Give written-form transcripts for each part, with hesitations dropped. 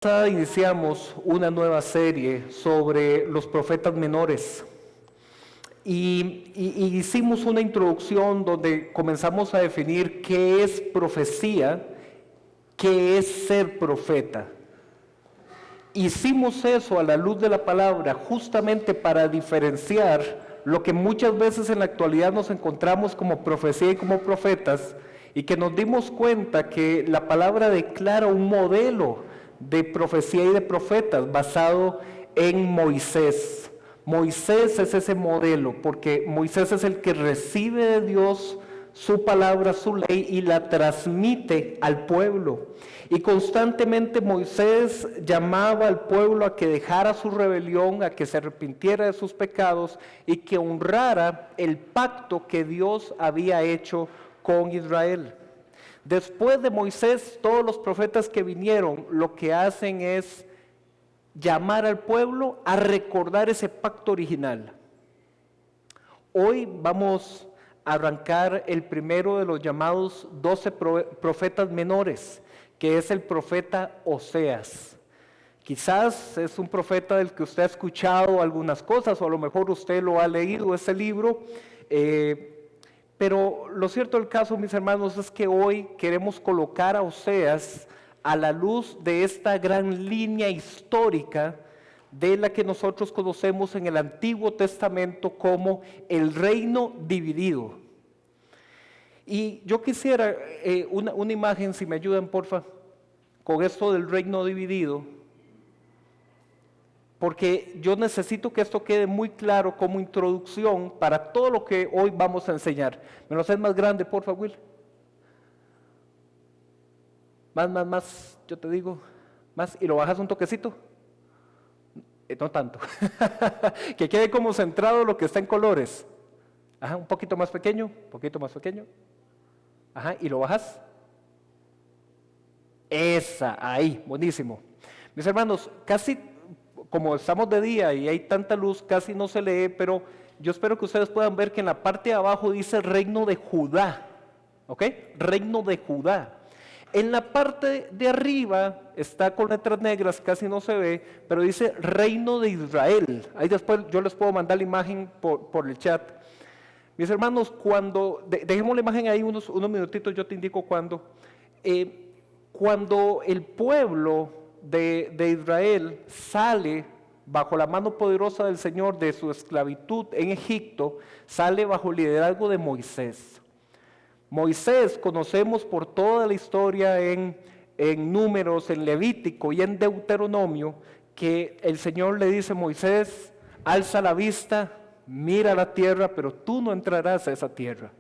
Pasada iniciamos una nueva serie sobre los profetas menores y hicimos una introducción donde comenzamos a definir qué es profecía, qué es ser profeta. Hicimos eso a la luz de la palabra justamente para diferenciar lo que muchas veces en la actualidad nos encontramos como profecía y como profetas, y que nos dimos cuenta que la palabra declara un modelo de profecía y de profetas basado en Moisés. Moisés es ese modelo, porque Moisés es el que recibe de Dios su palabra, su ley, y la transmite al pueblo. Y constantemente Moisés llamaba al pueblo a que dejara su rebelión, a que se arrepintiera de sus pecados y que honrara el pacto que Dios había hecho con Israel. Después de Moisés, todos los profetas que vinieron lo que hacen es llamar al pueblo a recordar ese pacto original. Hoy vamos a arrancar el primero de los llamados 12 profetas menores, que es el profeta Oseas. Quizás es un profeta del que usted ha escuchado algunas cosas, o a lo mejor usted lo ha leído, ese libro, pero lo cierto del caso, mis hermanos, es que hoy queremos colocar a Oseas a la luz de esta gran línea histórica de la que nosotros conocemos en el Antiguo Testamento como el reino dividido. Y yo quisiera una imagen, si me ayudan porfa, con esto del reino dividido, porque yo necesito que esto quede muy claro como introducción para todo lo que hoy vamos a enseñar. ¿Me lo haces más grande, porfa, Will? Más, yo te digo, más, y lo bajas un toquecito. No tanto. Que quede como centrado lo que está en colores. Ajá, un poquito más pequeño, Ajá, y lo bajas. Esa, ahí, buenísimo. Mis hermanos, casi como estamos de día y hay tanta luz, casi no se lee, pero yo espero que ustedes puedan ver que en la parte de abajo dice reino de Judá, ¿ok? Reino de Judá. En la parte de arriba está con letras negras, casi no se ve, pero dice reino de Israel. Ahí después yo les puedo mandar la imagen por el chat. Mis hermanos, cuando, dejemos la imagen ahí unos minutitos, yo te indico cuando el pueblo de Israel sale bajo la mano poderosa del Señor de su esclavitud en Egipto, sale bajo el liderazgo de Moisés. Moisés conocemos por toda la historia en Números, en Levítico y en Deuteronomio, que el Señor le dice a Moisés, alza la vista, mira la tierra, pero tú no entrarás a esa tierra.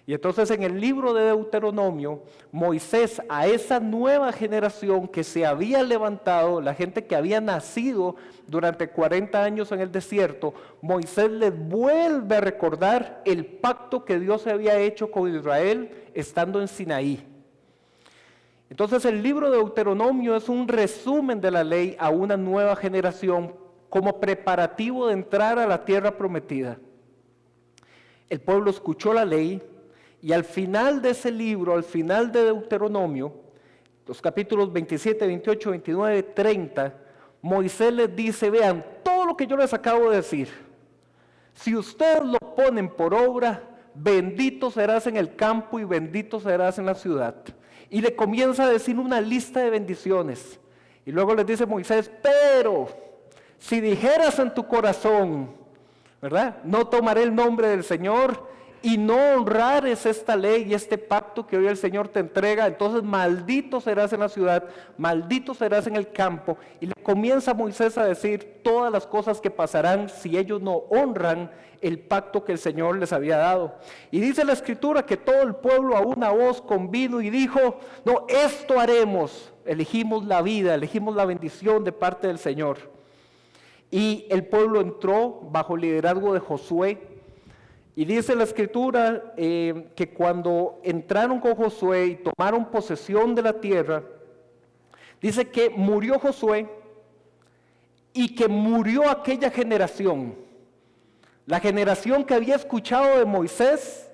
Y entonces en el libro de Deuteronomio, Moisés a esa nueva generación que se había levantado, la gente que había nacido durante 40 años en el desierto, Moisés les vuelve a recordar el pacto que Dios había hecho con Israel estando en Sinaí. Entonces el libro de Deuteronomio es un resumen de la ley a una nueva generación como preparativo de entrar a la tierra prometida. El pueblo escuchó la ley. Y al final de ese libro, al final de Deuteronomio, los capítulos 27, 28, 29, 30, Moisés les dice, vean, todo lo que yo les acabo de decir, si ustedes lo ponen por obra, bendito serás en el campo y bendito serás en la ciudad. Y le comienza a decir una lista de bendiciones. Y luego les dice Moisés, pero si dijeras en tu corazón, ¿verdad? No tomaré el nombre del Señor, y no honrares esta ley y este pacto que hoy el Señor te entrega, entonces maldito serás en la ciudad, maldito serás en el campo. Y le comienza Moisés a decir todas las cosas que pasarán si ellos no honran el pacto que el Señor les había dado. Y dice la Escritura que todo el pueblo a una voz convino y dijo, no, esto haremos, elegimos la vida, elegimos la bendición de parte del Señor. Y el pueblo entró bajo el liderazgo de Josué. Y dice la Escritura que cuando entraron con Josué y tomaron posesión de la tierra, dice que murió Josué y que murió aquella generación, la generación que había escuchado de Moisés,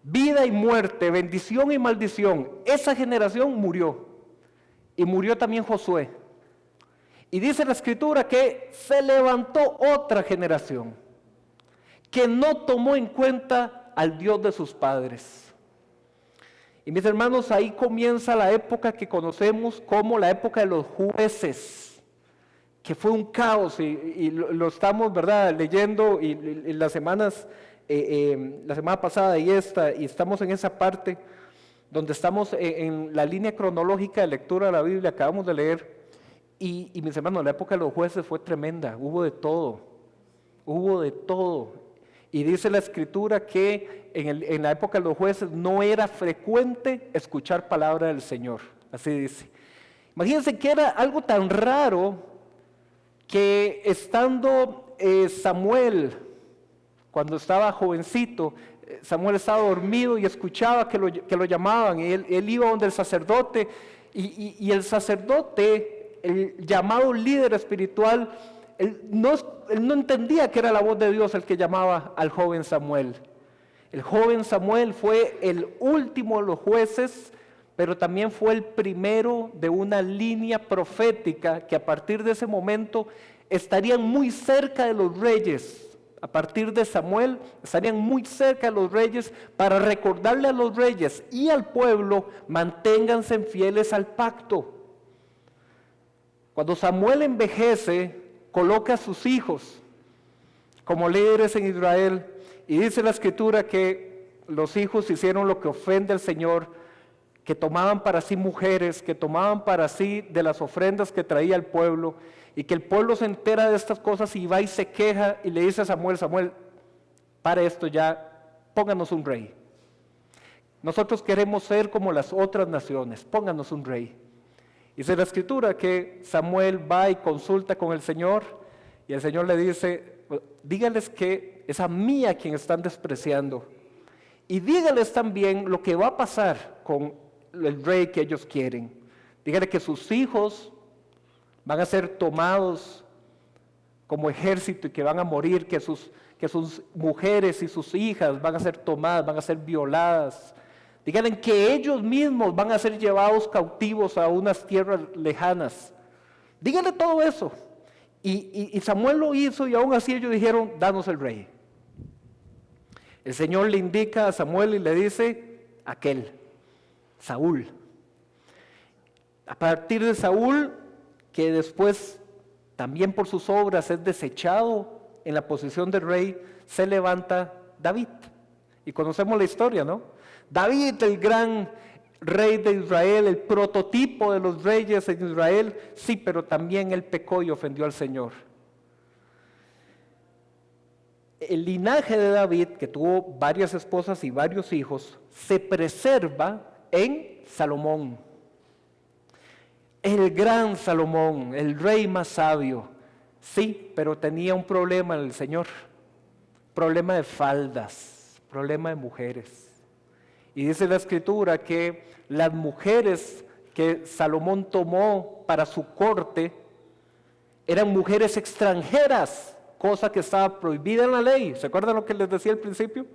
vida y muerte, bendición y maldición, esa generación murió. y murió también Josué. Y dice la escritura que se levantó otra generación que no tomó en cuenta al Dios de sus padres. Y mis hermanos, ahí comienza la época que conocemos como la época de los jueces, que fue un caos y lo estamos, ¿verdad?, leyendo y las semanas, la semana pasada y estamos en esa parte donde estamos en la línea cronológica de lectura de la Biblia, acabamos de leer, y mis hermanos, la época de los jueces fue tremenda, hubo de todo. Y dice la escritura que en la época de los jueces no era frecuente escuchar palabra del Señor, así dice. Imagínense que era algo tan raro que estando Samuel, cuando estaba jovencito, Samuel estaba dormido y escuchaba que lo llamaban, y él iba donde el sacerdote, y el sacerdote, el llamado líder espiritual, él no entendía que era la voz de Dios el que llamaba al joven Samuel. El joven Samuel fue el último de los jueces, pero también fue el primero de una línea profética que a partir de ese momento estarían muy cerca de los reyes. A partir de Samuel estarían muy cerca de los reyes para recordarle a los reyes y al pueblo: manténganse fieles al pacto. Cuando Samuel envejece, coloca a sus hijos como líderes en Israel, y dice la escritura que los hijos hicieron lo que ofende al Señor, que tomaban para sí mujeres, que tomaban para sí de las ofrendas que traía el pueblo, y que el pueblo se entera de estas cosas y va y se queja y le dice a Samuel: Samuel, para esto ya, pónganos un rey. Nosotros queremos ser como las otras naciones, pónganos un rey. Dice la escritura que Samuel va y consulta con el Señor, y el Señor le dice: dígales que es a mí a quien están despreciando, y dígales también lo que va a pasar con el rey que ellos quieren. Dígale que sus hijos van a ser tomados como ejército y que van a morir, que sus mujeres y sus hijas van a ser tomadas, van a ser violadas. Díganle que ellos mismos van a ser llevados cautivos a unas tierras lejanas. Díganle todo eso. Y Samuel lo hizo, y aún así ellos dijeron: danos el rey. El Señor le indica a Samuel y le dice: aquel, Saúl. A partir de Saúl, que después también por sus obras es desechado en la posición de rey, se levanta David. Y conocemos la historia, ¿no? David, el gran rey de Israel, el prototipo de los reyes en Israel, sí, pero también él pecó y ofendió al Señor. El linaje de David, que tuvo varias esposas y varios hijos, se preserva en Salomón. El gran Salomón, el rey más sabio, sí, pero tenía un problema en el Señor, problema de faldas, problema de mujeres. Y dice la escritura que las mujeres que Salomón tomó para su corte eran mujeres extranjeras, cosa que estaba prohibida en la ley. ¿Se acuerdan lo que les decía al principio?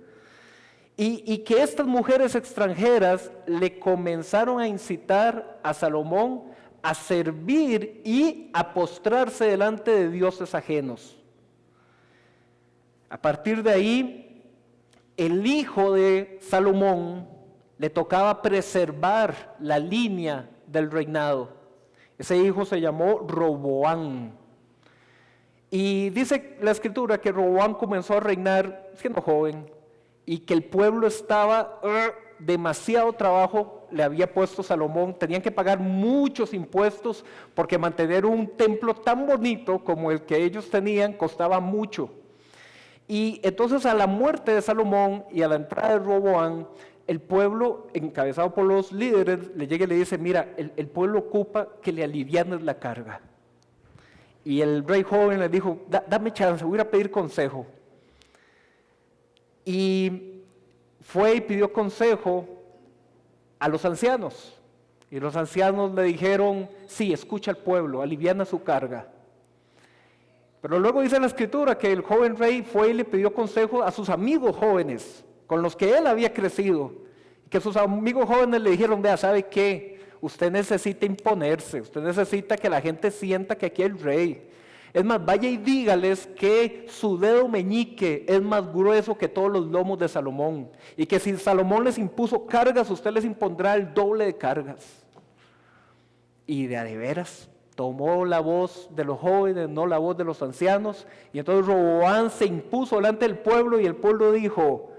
Y que estas mujeres extranjeras le comenzaron a incitar a Salomón a servir y a postrarse delante de dioses ajenos. A partir de ahí, el hijo de Salomón le tocaba preservar la línea del reinado. Ese hijo se llamó Roboam. Y dice la escritura que Roboam comenzó a reinar siendo joven, y que el pueblo estaba demasiado trabajo le había puesto Salomón. Tenían que pagar muchos impuestos porque mantener un templo tan bonito como el que ellos tenían costaba mucho. Y entonces, a la muerte de Salomón y a la entrada de Roboam, el pueblo, encabezado por los líderes, le llega y le dice: mira, el pueblo ocupa que le alivianes la carga. Y el rey joven le dijo: dame chance, voy a ir a pedir consejo. Y fue y pidió consejo a los ancianos. Y los ancianos le dijeron: sí, escucha al pueblo, aliviana su carga. Pero luego dice la escritura que el joven rey fue y le pidió consejo a sus amigos jóvenes, con los que él había crecido, y que sus amigos jóvenes le dijeron: vea, ¿sabe qué? usted necesita imponerse, usted necesita que la gente sienta que aquí hay rey. Es más, vaya y dígales que su dedo meñique es más grueso que todos los lomos de Salomón, y que si Salomón les impuso cargas, usted les impondrá el doble de cargas. Y de veras, tomó la voz de los jóvenes, no la voz de los ancianos, y entonces Roboam se impuso delante del pueblo, y el pueblo dijo: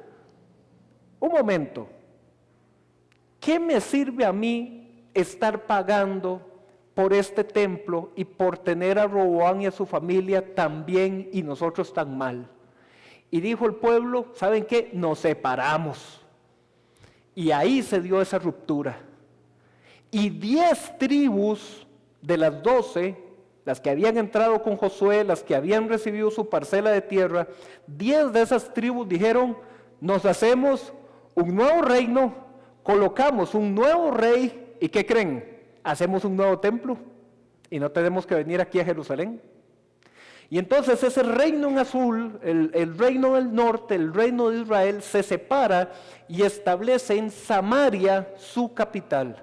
un momento, ¿qué me sirve a mí estar pagando por este templo y por tener a Roboam y a su familia tan bien y nosotros tan mal? Y dijo el pueblo: ¿saben qué? Nos separamos. Y ahí se dio esa ruptura. Y 10 tribus de las 12, las que habían entrado con Josué, las que habían recibido su parcela de tierra, 10 de esas tribus dijeron: nos hacemos un nuevo reino, colocamos un nuevo rey, ¿y qué creen? Hacemos un nuevo templo y no tenemos que venir aquí a Jerusalén. Y entonces ese reino en azul, el reino del norte, el reino de Israel, se separa y establece en Samaria su capital.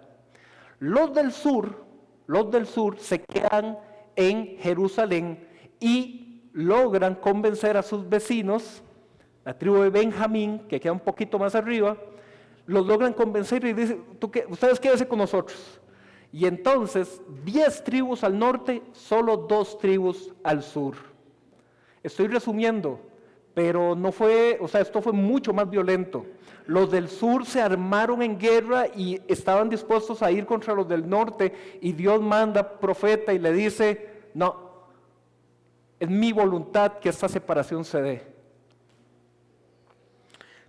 Los del sur se quedan en Jerusalén y logran convencer a sus vecinos, la tribu de Benjamín, que queda un poquito más arriba, los logran convencer y dicen: ustedes quédense con nosotros. Y entonces 10 tribus al norte, solo 2 tribus al sur. Estoy resumiendo, pero no fue, esto fue mucho más violento. Los del sur se armaron en guerra y estaban dispuestos a ir contra los del norte, y Dios manda profeta y le dice: no, es mi voluntad que esta separación se dé.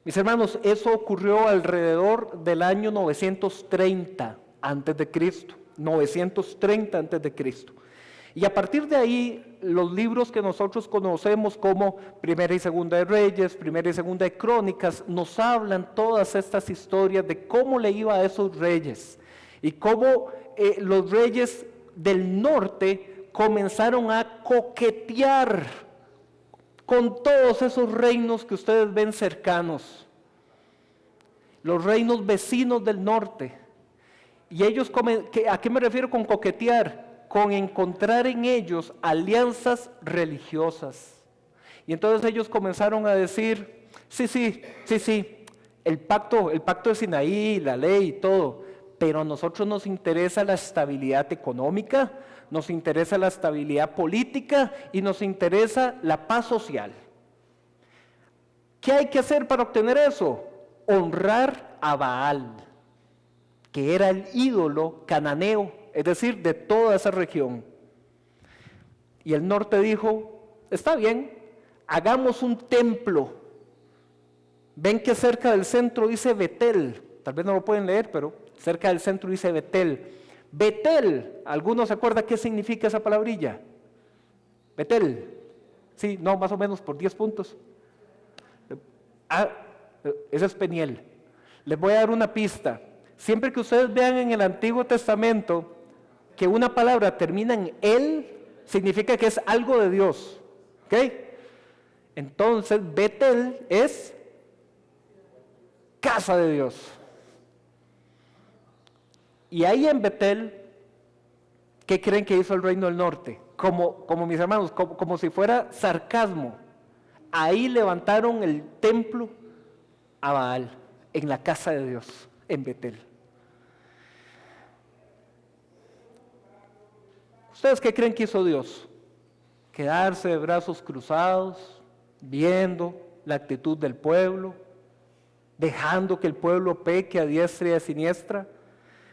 Mis hermanos, eso ocurrió alrededor del año 930 antes de Cristo, 930 antes de Cristo. Y a partir de ahí, los libros que nosotros conocemos como Primera y Segunda de Reyes, Primera y Segunda de Crónicas, nos hablan todas estas historias de cómo le iba a esos reyes y cómo los reyes del norte comenzaron a coquetear con todos esos reinos que ustedes ven cercanos, los reinos vecinos del norte. Y ellos, ¿a qué me refiero con coquetear? Con encontrar en ellos alianzas religiosas. Y entonces ellos comenzaron a decir: sí, el pacto de Sinaí, la ley y todo, pero a nosotros nos interesa la estabilidad económica, nos interesa la estabilidad política y nos interesa la paz social. ¿Qué hay que hacer para obtener eso? Honrar a Baal, que era el ídolo cananeo, es decir, de toda esa región. Y el norte dijo: está bien, hagamos un templo. Ven que cerca del centro dice Betel, tal vez no lo pueden leer, pero cerca del centro dice Betel. Betel, ¿alguno se acuerda qué significa esa palabrilla? Betel, sí, no, más o menos por 10 puntos. Ese es Peniel. Les voy a dar una pista. Siempre que ustedes vean en el Antiguo Testamento que una palabra termina en él, significa que es algo de Dios. ¿Ok? Entonces, Betel es casa de Dios. Y ahí en Betel, ¿qué creen que hizo el reino del norte? Como mis hermanos, como si fuera sarcasmo. Ahí levantaron el templo a Baal, en la casa de Dios, en Betel. ¿Ustedes qué creen que hizo Dios? Quedarse de brazos cruzados, viendo la actitud del pueblo, dejando que el pueblo peque a diestra y a siniestra.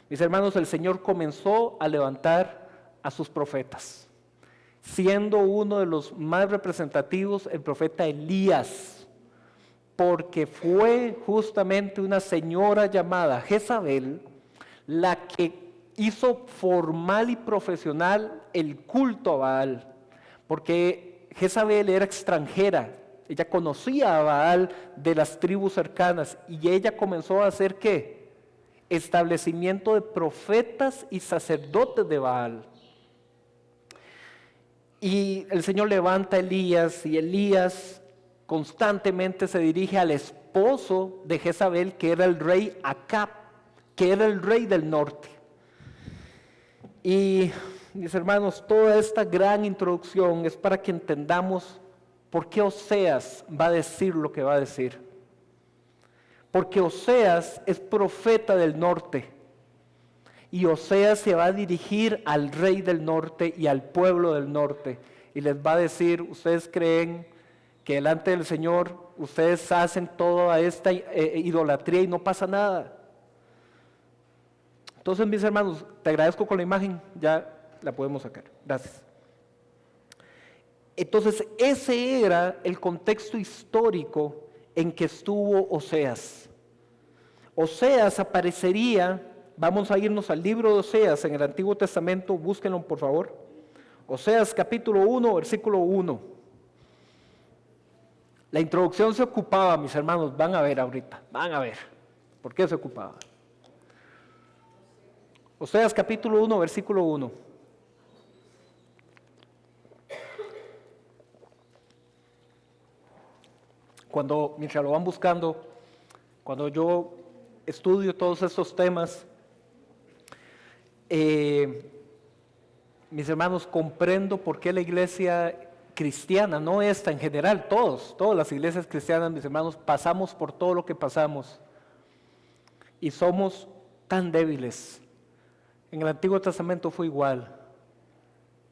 Mis hermanos, el Señor comenzó a levantar a sus profetas, siendo uno de los más representativos el profeta Elías, porque fue justamente una señora llamada Jezabel la que hizo formal y profesional el culto a Baal, porque Jezabel era extranjera, ella conocía a Baal de las tribus cercanas y ella comenzó a hacer ¿qué? Establecimiento de profetas y sacerdotes de Baal. Y el Señor levanta a Elías y Elías constantemente se dirige al esposo de Jezabel, que era el rey Acab, que era el rey del norte. Y mis hermanos, toda esta gran introducción es para que entendamos por qué Oseas va a decir lo que va a decir. Porque Oseas es profeta del norte. Y Oseas se va a dirigir al rey del norte y al pueblo del norte. Y les va a decir, ustedes creen que delante del Señor ustedes hacen toda esta idolatría y no pasa nada. Entonces, mis hermanos, te agradezco con la imagen, ya la podemos sacar. Gracias. Entonces, ese era el contexto histórico en que estuvo Oseas. Oseas aparecería, vamos a irnos al libro de Oseas en el Antiguo Testamento, búsquenlo por favor. Oseas capítulo 1, versículo 1. La introducción se ocupaba, mis hermanos, van a ver ahorita, van a ver. ¿Por qué se ocupaba? Oseas capítulo 1, versículo 1. Mientras lo van buscando, cuando yo estudio todos estos temas, mis hermanos, comprendo por qué la iglesia cristiana, no esta en general, todas las iglesias cristianas, mis hermanos, pasamos por todo lo que pasamos y somos tan débiles. En el Antiguo Testamento fue igual.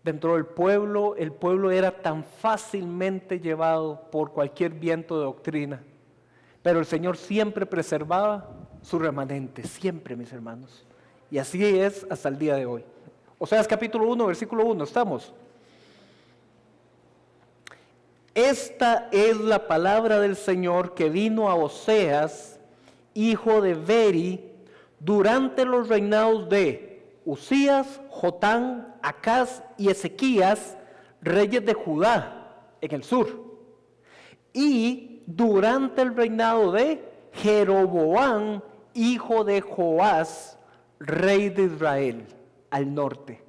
Dentro del pueblo, el pueblo era tan fácilmente llevado por cualquier viento de doctrina, pero el Señor siempre preservaba su remanente, siempre, mis hermanos. Y así es hasta el día de hoy. Oseas capítulo 1, versículo 1, ¿estamos? Esta es la palabra del Señor que vino a Oseas, hijo de Beri, durante los reinados de Usías, Jotán, Acaz y Ezequías, reyes de Judá, en el sur. Y durante el reinado de Jeroboam, hijo de Joás, rey de Israel, al norte.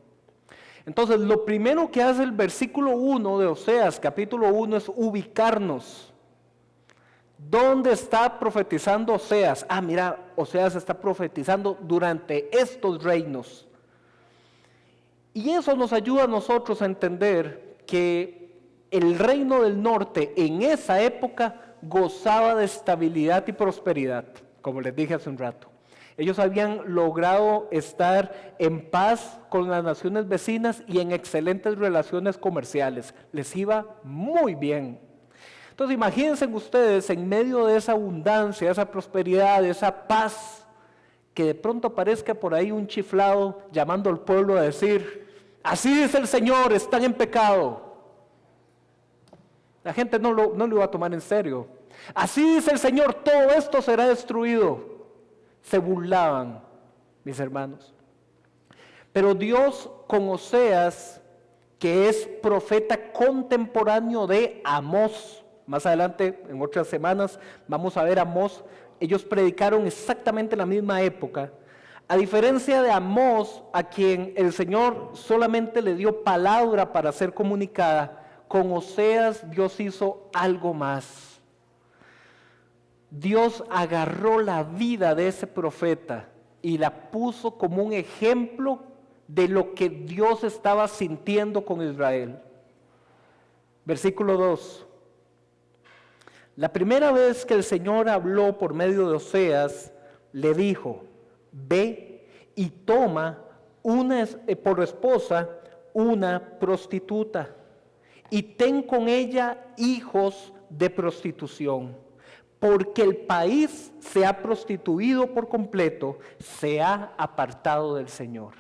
Entonces, lo primero que hace el versículo 1 de Oseas, capítulo 1, es ubicarnos. ¿Dónde está profetizando Oseas? Mira, Oseas está profetizando durante estos reinos. Y eso nos ayuda a nosotros a entender que el reino del norte en esa época gozaba de estabilidad y prosperidad, como les dije hace un rato. Ellos habían logrado estar en paz con las naciones vecinas y en excelentes relaciones comerciales. Les iba muy bien. Entonces imagínense ustedes en medio de esa abundancia, esa prosperidad, esa paz, que de pronto aparezca por ahí un chiflado llamando al pueblo a decir, así dice el Señor, están en pecado. La gente no lo iba a tomar en serio. Así dice el Señor, todo esto será destruido. Se burlaban, mis hermanos. Pero Dios con Oseas, que es profeta contemporáneo de Amós, más adelante, en otras semanas, vamos a ver Amós. Ellos predicaron exactamente en la misma época. A diferencia de Amós, a quien el Señor solamente le dio palabra para ser comunicada, con Oseas Dios hizo algo más. Dios agarró la vida de ese profeta y la puso como un ejemplo de lo que Dios estaba sintiendo con Israel. Versículo 2. La primera vez que el Señor habló por medio de Oseas, le dijo, ve y toma por esposa una prostituta y ten con ella hijos de prostitución, porque el país se ha prostituido por completo, se ha apartado del Señor.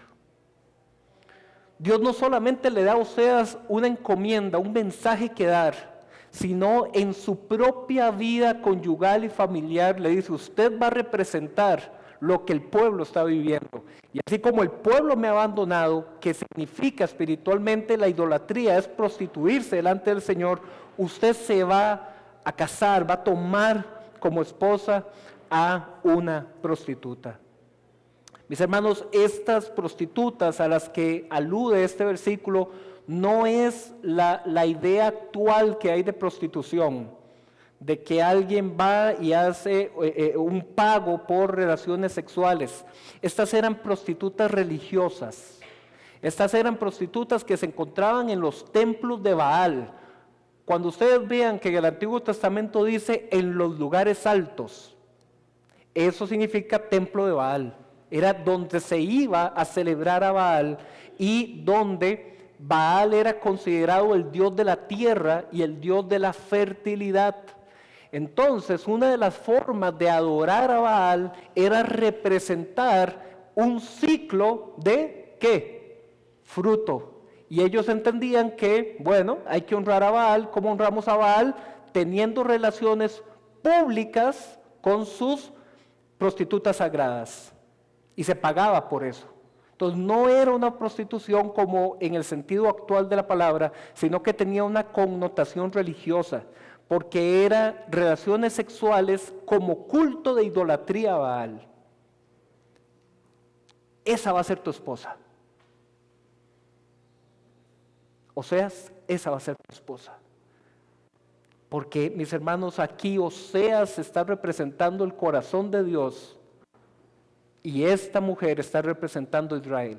Dios no solamente le da a Oseas una encomienda, un mensaje que dar, sino en su propia vida conyugal y familiar le dice, usted va a representar lo que el pueblo está viviendo. Y así como el pueblo me ha abandonado, que significa espiritualmente la idolatría, es prostituirse delante del Señor, usted se va a casar, va a tomar como esposa a una prostituta. Mis hermanos, estas prostitutas a las que alude este versículo no es la idea actual que hay de prostitución, de que alguien va y hace un pago por relaciones sexuales. Estas eran prostitutas religiosas. Estas eran prostitutas que se encontraban en los templos de Baal. Cuando ustedes vean que en el Antiguo Testamento dice en los lugares altos, eso significa templo de Baal. Era donde se iba a celebrar a Baal y donde Baal era considerado el dios de la tierra y el dios de la fertilidad. Entonces, una de las formas de adorar a Baal era representar un ciclo de ¿qué? Fruto. Y ellos entendían que, bueno, hay que honrar a Baal. ¿Cómo honramos a Baal? Teniendo relaciones públicas con sus prostitutas sagradas. Y se pagaba por eso. Entonces no era una prostitución como en el sentido actual de la palabra, sino que tenía una connotación religiosa, porque eran relaciones sexuales como culto de idolatría a Baal. Esa va a ser tu esposa. Oseas, esa va a ser tu esposa. Porque, mis hermanos, aquí Oseas está representando el corazón de Dios y esta mujer está representando a Israel.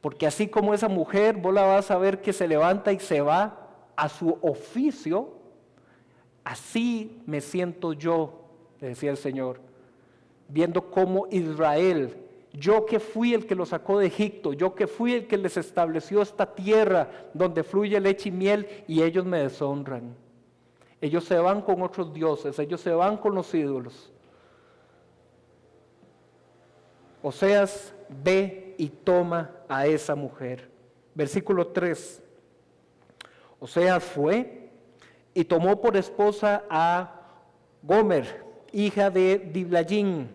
Porque así como esa mujer, vos la vas a ver que se levanta y se va a su oficio, así me siento yo, le decía el Señor, viendo cómo Israel, yo que fui el que los sacó de Egipto, yo que fui el que les estableció esta tierra donde fluye leche y miel, y ellos me deshonran. Ellos se van con otros dioses, ellos se van con los ídolos. Oseas ve y toma a esa mujer. Versículo 3. Oseas fue y tomó por esposa a Gomer, hija de Diblaim,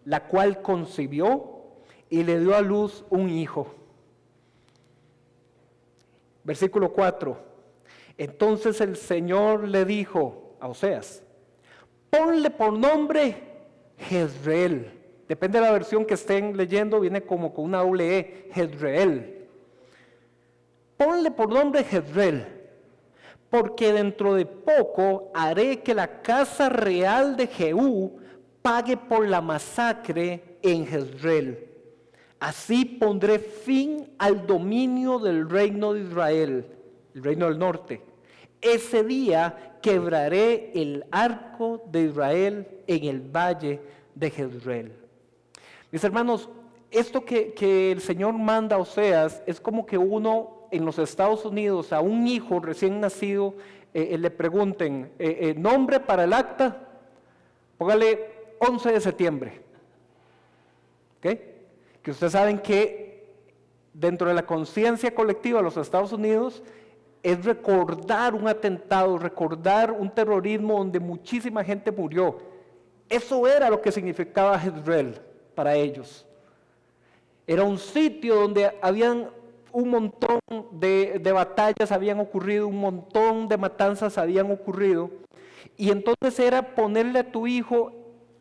la cual concibió y le dio a luz un hijo. Versículo 4. Entonces el Señor le dijo a Oseas, ponle por nombre Jezreel. Depende de la versión que estén leyendo, viene como con una doble E, Jezreel. Ponle por nombre Jezreel, porque dentro de poco haré que la casa real de Jehú pague por la masacre en Jezreel. Así pondré fin al dominio del reino de Israel, el reino del norte. Ese día quebraré el arco de Israel en el valle de Jezreel. Mis hermanos, esto que el Señor manda a Oseas es como que uno en los Estados Unidos a un hijo recién nacido le pregunten, nombre para el acta, póngale 11 de septiembre. ¿Ok? Que ustedes saben que dentro de la conciencia colectiva de los Estados Unidos es recordar un atentado, recordar un terrorismo donde muchísima gente murió. Eso era lo que significaba Jezreel para ellos. Era un sitio donde habían un montón de batallas habían ocurrido, un montón de matanzas habían ocurrido, y entonces era ponerle a tu hijo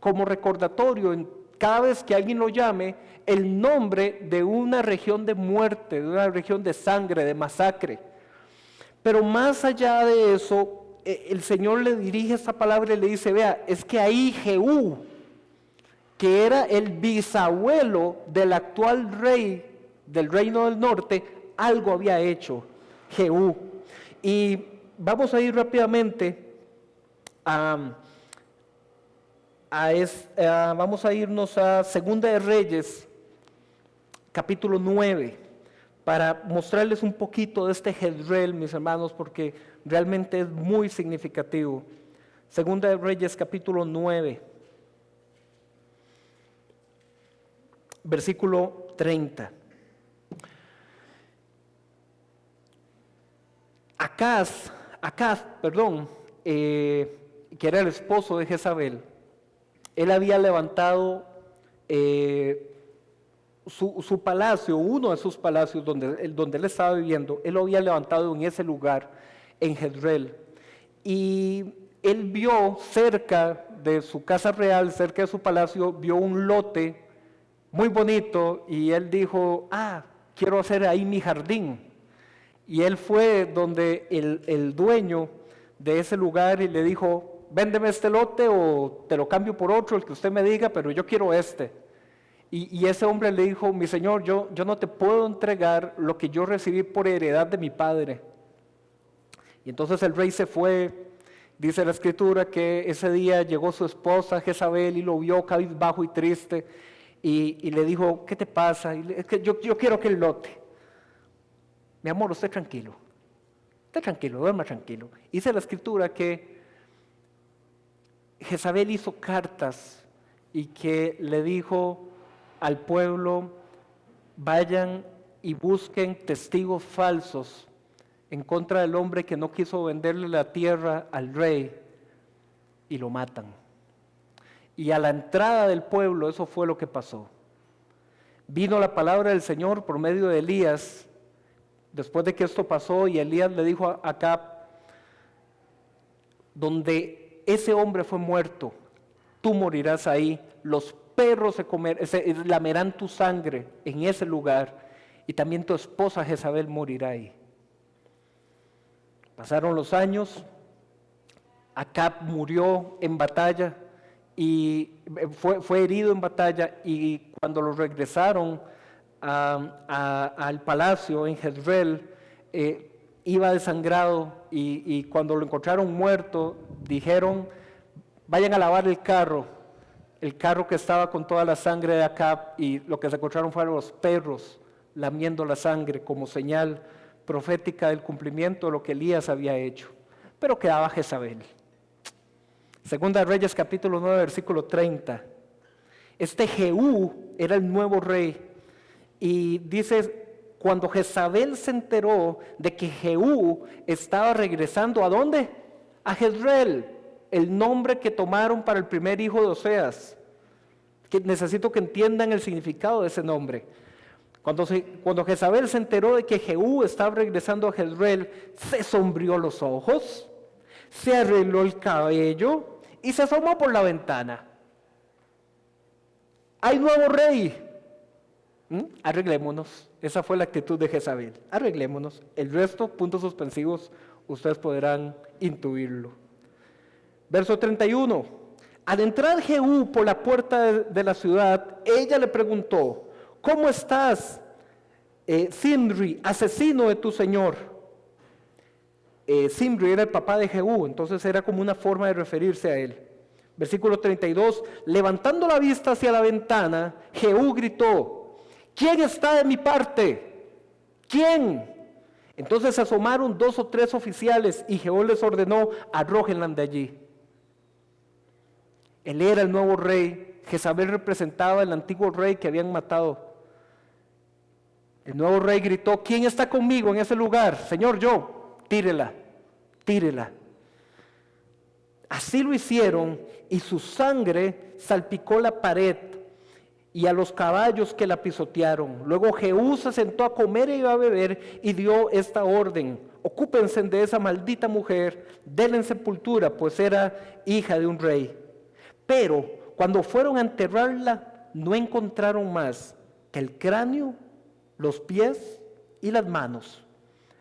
como recordatorio, cada vez que alguien lo llame, el nombre de una región de muerte, de una región de sangre, de masacre. Pero más allá de eso, el Señor le dirige esta palabra y le dice, vea, es que ahí Jehú, que era el bisabuelo del actual rey del reino del norte, algo había hecho Jehú. Y vamos a ir rápidamente vamos a irnos a Segunda de Reyes, capítulo 9, para mostrarles un poquito de este Jezreel, mis hermanos, porque realmente es muy significativo. Segunda de Reyes, capítulo 9. Versículo 30. Acaz, que era el esposo de Jezabel, él había levantado su palacio, uno de sus palacios donde él estaba viviendo, él lo había levantado en ese lugar, en Jezreel. Y él vio cerca de su casa real, cerca de su palacio, vio un lote muy bonito y él dijo, quiero hacer ahí mi jardín. Y él fue donde el dueño de ese lugar y le dijo, véndeme este lote o te lo cambio por otro, el que usted me diga, pero yo quiero este. Y ese hombre le dijo, mi señor, yo no te puedo entregar lo que yo recibí por heredad de mi padre. Y entonces el rey se fue. Dice la escritura que ese día llegó su esposa Jezabel y lo vio cabizbajo y triste y le dijo, ¿qué te pasa? Es que yo quiero aquel lote. Mi amor, usted tranquilo, duerma tranquilo. Dice la escritura que Jezabel hizo cartas y que le dijo al pueblo, vayan y busquen testigos falsos en contra del hombre que no quiso venderle la tierra al rey, y lo matan. Y a la entrada del pueblo eso fue lo que pasó. Vino la palabra del Señor por medio de Elías, después de que esto pasó, y Elías le dijo a Acab, donde ese hombre fue muerto, tú morirás ahí, los perros se lamerán tu sangre en ese lugar, y también tu esposa Jezabel morirá ahí. Pasaron los años, Acab murió en batalla y fue herido en batalla, y cuando lo regresaron al palacio en Jezreel, iba desangrado, y cuando lo encontraron muerto, dijeron, vayan a lavar el carro que estaba con toda la sangre de Acab, y lo que se encontraron fueron los perros lamiendo la sangre como señal profética del cumplimiento de lo que Elías había hecho. Pero quedaba Jezabel. Segunda de Reyes capítulo 9 versículo 30. Este Jehú era el nuevo rey, y dice, cuando Jezabel se enteró de que Jehú estaba regresando, ¿a dónde? A Jezreel, el nombre que tomaron para el primer hijo de Oseas, que necesito que entiendan el significado de ese nombre. Cuando Jezabel se enteró de que Jehú estaba regresando a Jezreel, se sombreó los ojos, se arregló el cabello y se asomó por la ventana. ¡Hay nuevo rey! Arreglémonos. Esa fue la actitud de Jezabel. Arreglémonos. El resto, puntos suspensivos, ustedes podrán intuirlo. Verso 31. Al entrar Jehú por la puerta de la ciudad, ella le preguntó, ¿cómo estás, Zimri, asesino de tu señor? Zimri era el papá de Jehú, entonces era como una forma de referirse a él. Versículo 32, levantando la vista hacia la ventana, Jehú gritó, ¿quién está de mi parte? ¿Quién? Entonces se asomaron 2 o 3 oficiales y Jehú les ordenó, arrójenla de allí. Él era el nuevo rey. Jezabel representaba al antiguo rey que habían matado. El nuevo rey gritó, ¿quién está conmigo en ese lugar? Señor, yo. Tírela, tírela. Así lo hicieron, y su sangre salpicó la pared y a los caballos que la pisotearon. Luego Jehú se sentó a comer y a beber y dio esta orden: ocúpense de esa maldita mujer, denle sepultura, pues era hija de un rey. Pero cuando fueron a enterrarla, no encontraron más que el cráneo, los pies y las manos.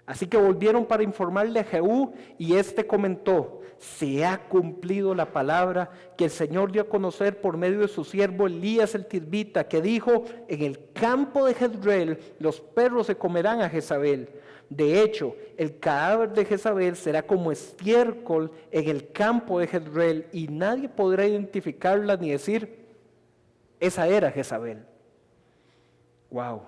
Así que volvieron para informarle a Jehú, y éste comentó: se ha cumplido la palabra que el Señor dio a conocer por medio de su siervo Elías el Tisbita, que dijo: en el campo de Jezreel los perros se comerán a Jezabel. De hecho, el cadáver de Jezabel será como estiércol en el campo de Jezreel, y nadie podrá identificarla ni decir: esa era Jezabel. Wow.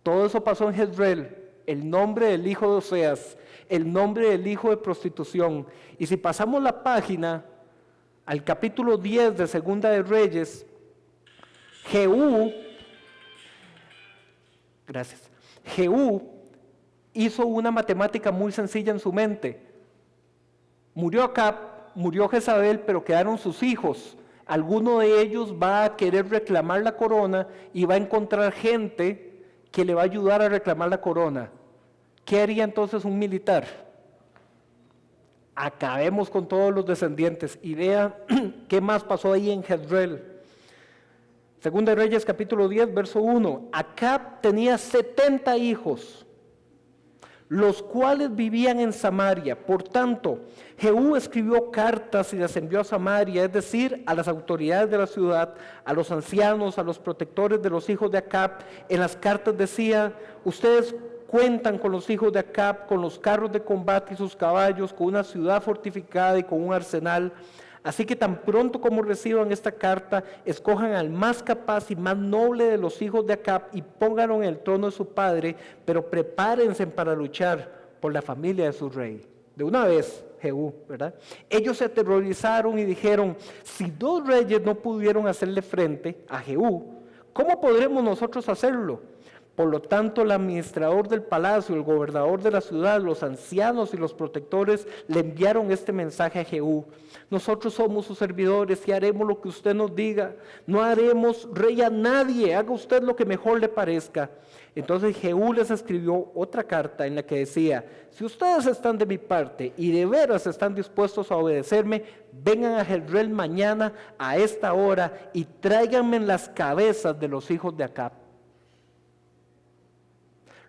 Todo eso pasó en Jezreel. El nombre del hijo de Oseas, el nombre del hijo de prostitución. Y si pasamos la página al capítulo 10 de Segunda de Reyes, Jehú hizo una matemática muy sencilla en su mente. Murió Acab, murió Jezabel, pero quedaron sus hijos. Alguno de ellos va a querer reclamar la corona y va a encontrar gente que le va a ayudar a reclamar la corona. ¿Qué haría entonces un militar? Acabemos con todos los descendientes. Y vea qué más pasó ahí en Jezreel. Segunda de Reyes capítulo 10 verso 1. Acab tenía 70 hijos. los cuales vivían en Samaria. Por tanto, Jehú escribió cartas y las envió a Samaria, es decir, a las autoridades de la ciudad, a los ancianos, a los protectores de los hijos de Acab. En las cartas decía: ustedes cuentan con los hijos de Acab, con los carros de combate y sus caballos, con una ciudad fortificada y con un arsenal. Así que tan pronto como reciban esta carta, escojan al más capaz y más noble de los hijos de Acab y pónganlo en el trono de su padre, pero prepárense para luchar por la familia de su rey. De una vez, Jehú, ¿verdad? Ellos se aterrorizaron y dijeron: si dos reyes no pudieron hacerle frente a Jehú, ¿cómo podremos nosotros hacerlo? Por lo tanto, el administrador del palacio, el gobernador de la ciudad, los ancianos y los protectores le enviaron este mensaje a Jehú: nosotros somos sus servidores y haremos lo que usted nos diga. No haremos rey a nadie, haga usted lo que mejor le parezca. Entonces Jehú les escribió otra carta en la que decía: si ustedes están de mi parte y de veras están dispuestos a obedecerme, vengan a Jezreel mañana a esta hora y tráiganme las cabezas de los hijos de Acab.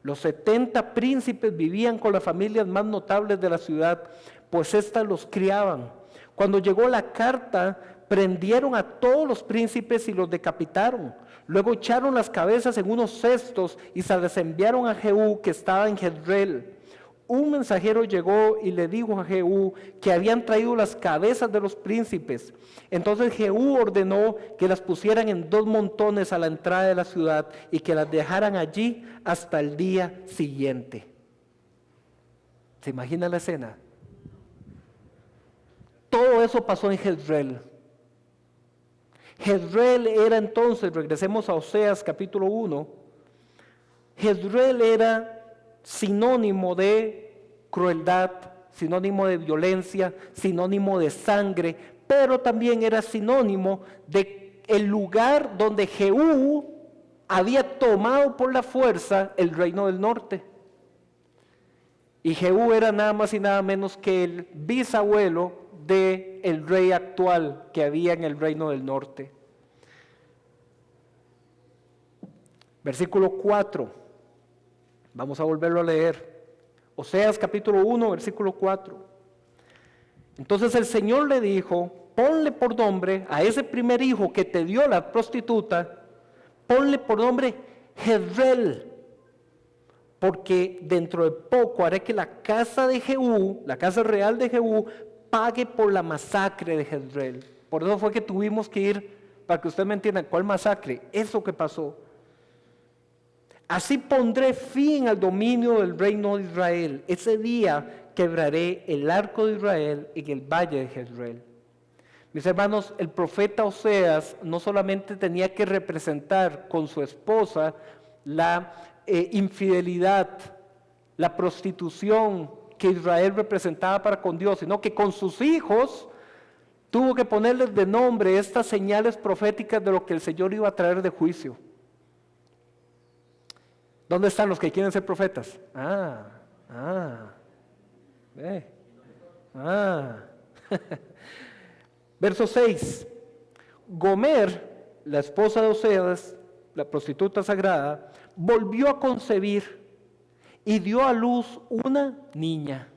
Los 70 príncipes vivían con las familias más notables de la ciudad, pues éstas los criaban. Cuando llegó la carta, prendieron a todos los príncipes y los decapitaron. Luego echaron las cabezas en unos cestos y se las enviaron a Jehú, que estaba en Jezreel. Un mensajero llegó y le dijo a Jehú que habían traído las cabezas de los príncipes. Entonces Jehú ordenó que las pusieran en 2 montones a la entrada de la ciudad y que las dejaran allí hasta el día siguiente. ¿Se imagina la escena? Todo eso pasó en Jezreel. Jezreel era entonces, regresemos a Oseas capítulo 1, Jezreel era sinónimo de crueldad, sinónimo de violencia, sinónimo de sangre, pero también era sinónimo de el lugar donde Jehú había tomado por la fuerza el reino del norte. Y Jehú era nada más y nada menos que el bisabuelo del rey actual que había en el reino del norte. Versículo 4. Vamos a volverlo a leer. Oseas capítulo 1, versículo 4. Entonces el Señor le dijo: ponle por nombre a ese primer hijo que te dio la prostituta, ponle por nombre Jezreel, porque dentro de poco haré que la casa de Jehú, la casa real de Jehú, pague por la masacre de Jezreel. Por eso fue que tuvimos que ir, para que usted me entienda, ¿cuál masacre? Eso que pasó. Así pondré fin al dominio del reino de Israel. Ese día quebraré el arco de Israel en el valle de Jezreel. Mis hermanos, el profeta Oseas no solamente tenía que representar con su esposa la infidelidad, la prostitución que Israel representaba para con Dios, sino que con sus hijos tuvo que ponerles de nombre estas señales proféticas de lo que el Señor iba a traer de juicio. ¿Dónde están los que quieren ser profetas? Verso 6. Gomer, la esposa de Oseas, la prostituta sagrada, volvió a concebir y dio a luz una niña.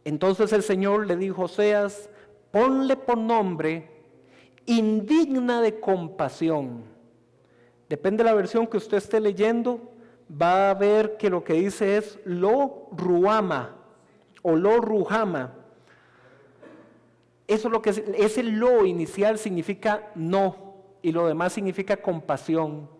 Entonces el Señor le dijo a Oseas: ponle por nombre Indigna de compasión. Depende de la versión que usted esté leyendo, va a ver que lo que dice es Lo Ruhama o Lo Ruhama. Eso es lo que es, ese lo inicial significa no y lo demás significa compasión.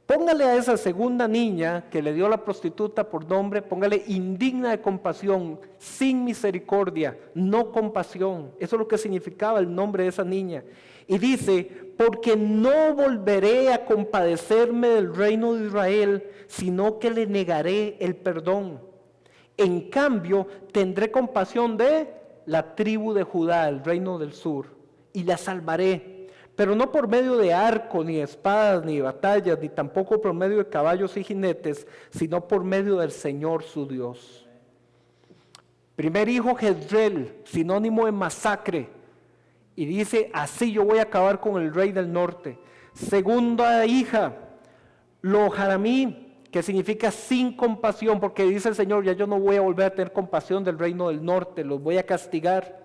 Póngale a esa segunda niña que le dio la prostituta por nombre, póngale indigna de compasión, sin misericordia, no compasión. Eso es lo que significaba el nombre de esa niña. Y dice: porque no volveré a compadecerme del reino de Israel, sino que le negaré el perdón. En cambio, tendré compasión de la tribu de Judá, el reino del sur, y la salvaré. Pero no por medio de arco, ni espadas, ni batallas, ni tampoco por medio de caballos y jinetes, sino por medio del Señor su Dios. Primer hijo, Jezreel, sinónimo de masacre. Y dice: así yo voy a acabar con el rey del norte. Segunda hija, Lo Jaramí, que significa sin compasión, porque dice el Señor, ya yo no voy a volver a tener compasión del reino del norte, los voy a castigar.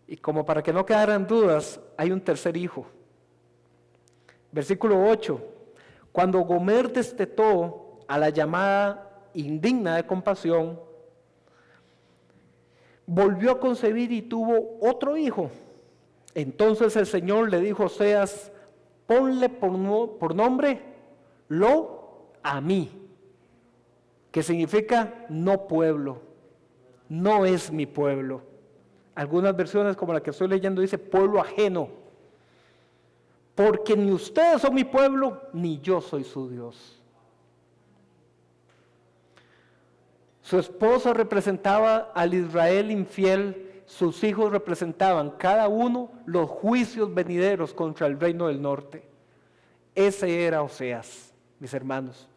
Y como para que no quedaran dudas, hay un tercer hijo. Versículo 8, cuando Gomer destetó a la llamada indigna de compasión, volvió a concebir y tuvo otro hijo. Entonces el Señor le dijo a Oseas, ponle por nombre Lo-Ammi, que significa no pueblo, no es mi pueblo. Algunas versiones como la que estoy leyendo dice pueblo ajeno, porque ni ustedes son mi pueblo, ni yo soy su Dios. Su esposa representaba al Israel infiel, sus hijos representaban cada uno los juicios venideros contra el reino del norte. Ese era Oseas, mis hermanos,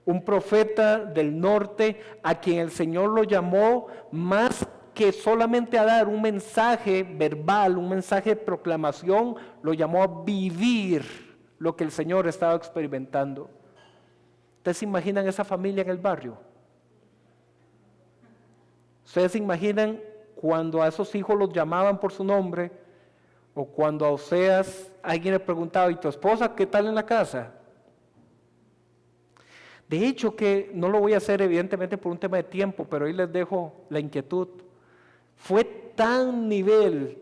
un profeta del norte a quien el Señor lo llamó más que solamente a dar un mensaje verbal, un mensaje de proclamación, lo llamó a vivir lo que el Señor estaba experimentando. ¿Ustedes se imaginan esa familia en el barrio? ¿Ustedes se imaginan cuando a esos hijos los llamaban por su nombre? O cuando a Oseas alguien le preguntaba, ¿y tu esposa qué tal en la casa? De hecho que no lo voy a hacer evidentemente por un tema de tiempo, pero ahí les dejo la inquietud. Fue tan nivel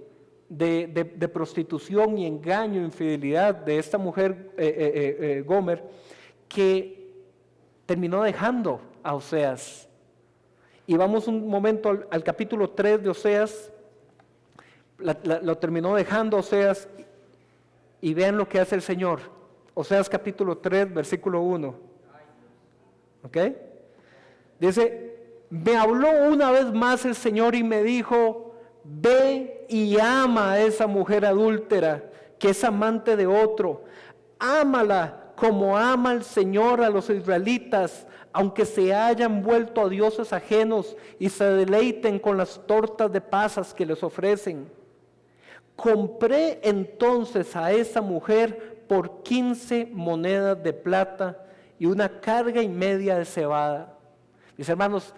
de prostitución y engaño, infidelidad de esta mujer Gomer, que terminó dejando a Oseas. Y vamos un momento al capítulo 3 de Oseas, lo terminó dejando Oseas, y vean lo que hace el Señor. Oseas capítulo 3, versículo 1. ¿Ok? Dice, me habló una vez más el Señor y me dijo, ve y ama a esa mujer adúltera, que es amante de otro. Ámala como ama el Señor a los israelitas, aunque se hayan vuelto a dioses ajenos y se deleiten con las tortas de pasas que les ofrecen. Compré entonces a esa mujer por 15 monedas de plata y una carga y media de cebada. Mis hermanos,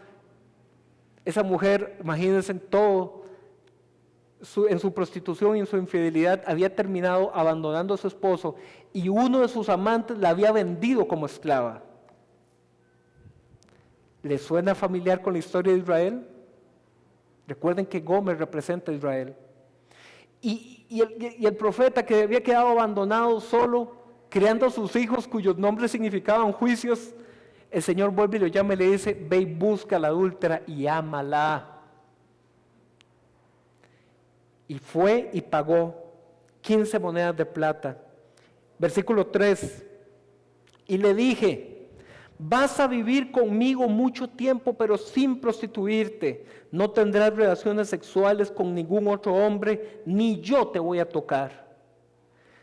esa mujer, imagínense en todo, en su prostitución y en su infidelidad, había terminado abandonando a su esposo y uno de sus amantes la había vendido como esclava. ¿Les suena familiar con la historia de Israel? Recuerden que Gomer representa a Israel. Y el profeta que había quedado abandonado solo, criando a sus hijos cuyos nombres significaban juicios, el Señor vuelve y lo llama y le dice, ve y busca a la adúltera y ámala. Y fue y pagó 15 monedas de plata. Versículo 3, y le dije, vas a vivir conmigo mucho tiempo, pero sin prostituirte. No tendrás relaciones sexuales con ningún otro hombre, ni yo te voy a tocar.